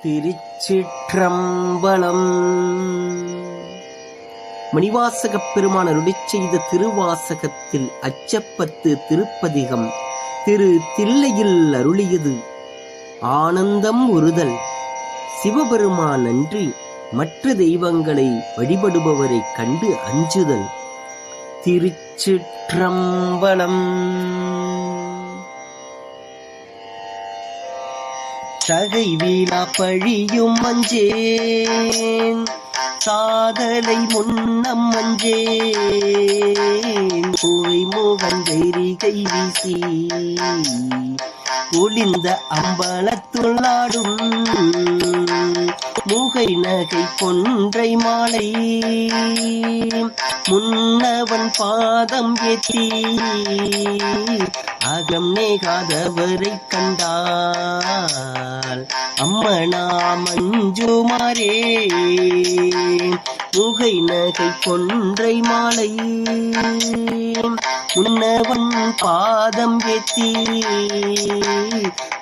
திருச்சிற்றம்பலம். மணிவாசகப் பெருமான் அருளிச் செய்த திருவாசகத்தில் அச்சப்பத்து திருப்பதிகம் திரு தில்லையில் அருளியது. ஆனந்தம் உறுதல். சிவபெருமான் அன்றி மற்ற தெய்வங்களை வழிபடுபவரைக் கண்டு அஞ்சுதல். திருச்சிற்றம்பலம். தகை வீழா பழியும் மஞ்சேன், சாதலை முன்னம் மஞ்சேன், போய் முகந்தெறிகை வீசி ஒளிந்த அம்பலத்துள்ளாடும் முகை நகை கொன்றை மாலை முன்னவன் பாதம் ஏற்றி அகம் நேகாதவரை கண்டால் அம்மனா மஞ்சுமாரே. முகை நகை கொன்றை மாலை முன்னவன் பாதம் ஏற்றி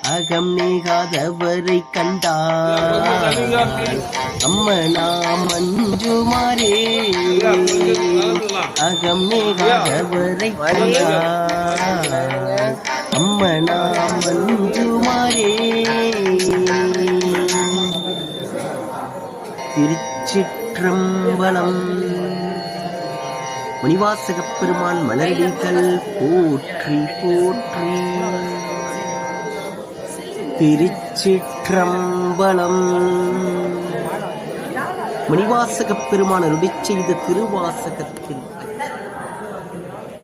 அகம் நேகாதவரை கண்டால் அம்மனா மஞ்சுமாரே. அகம் நேகாதவரை கண்டால் அம்மனா மஞ்சுமாரே. திருச்சிற்றம்பலம். மணிவாசகப் பெருமான் மலரடிகள் போற்றி போற்றி. திருச்சிற்றம்பலம். மணிவாசகப் பெருமான் அருளிச் செய்த திருவாசகத்தில்